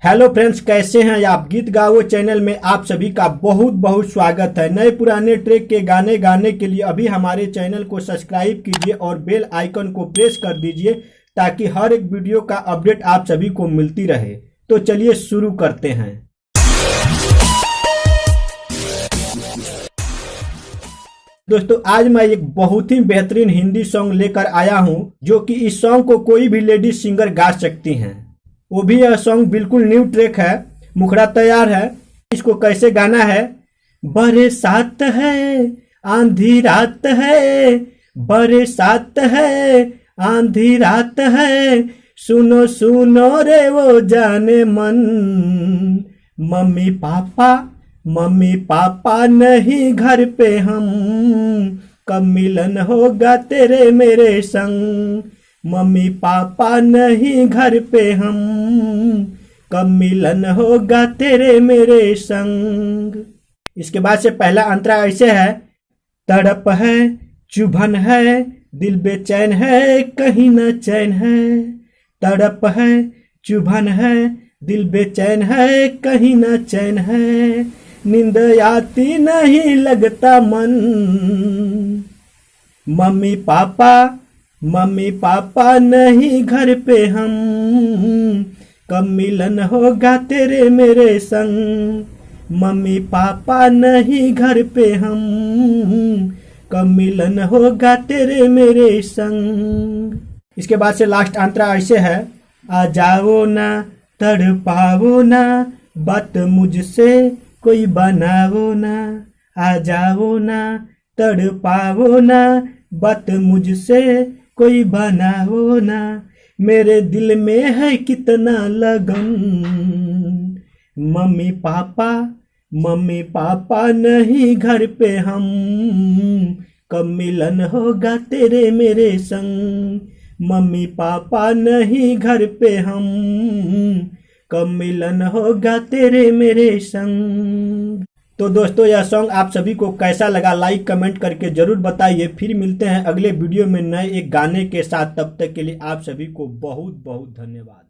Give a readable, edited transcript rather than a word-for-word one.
Hello friends, कैसे हैं आप। गीत गाओ चैनल में आप सभी का बहुत बहुत स्वागत है। नए पुराने ट्रैक के गाने गाने के लिए अभी हमारे चैनल को सब्सक्राइब कीजिए और बेल आइकन को प्रेस कर दीजिए ताकि हर एक वीडियो का अपडेट आप सभी को मिलती रहे। तो चलिए शुरू करते हैं। दोस्तों, आज मैं एक बहुत ही बेहतरीन हिंदी सॉन्ग लेकर आया हूं, जो कि इस सॉन्ग को कोई भी लेडीज सिंगर गा सकती हैं। वो भी यह सॉन्ग बिल्कुल न्यू ट्रैक है, मुखड़ा तैयार है। इसको कैसे गाना है। बरसात है आंधी रात है, बरसात है आंधी रात है, सुनो सुनो रे वो जाने मन। मम्मी पापा नहीं घर पे हम, कब मिलन होगा तेरे मेरे संग। मम्मी पापा नहीं घर पे हम, कब मिलन होगा तेरे मेरे संग। इसके बाद से पहला अंतरा ऐसे है। तड़प है चुभन है, दिल बेचैन है कहीं न चैन है। तड़प है चुभन है, दिल बेचैन है कहीं न चैन है, नींद आती नहीं लगता मन। मम्मी पापा नहीं घर पे हम, कब मिलन होगा तेरे मेरे संग। मम्मी पापा नहीं घर पे हम, कब मिलन होगा तेरे मेरे संग। इसके बाद से लास्ट अंतरा ऐसे है। आ जाओ ना तड़पाओ ना, बात मुझसे कोई बनाओ ना। आ जाओ ना तड़पाओ ना, बात मुझसे कोई बनाओ ना। मेरे दिल में है कितना लगन। मम्मी पापा नहीं घर पे हम, कब मिलन होगा तेरे मेरे संग। मम्मी पापा नहीं घर पे हम, कब मिलन होगा तेरे मेरे संग। तो दोस्तों, यह सॉन्ग आप सभी को कैसा लगा लाइक कमेंट करके जरूर बताइए। फिर मिलते हैं अगले वीडियो में नए एक गाने के साथ। तब तक के लिए आप सभी को बहुत बहुत धन्यवाद।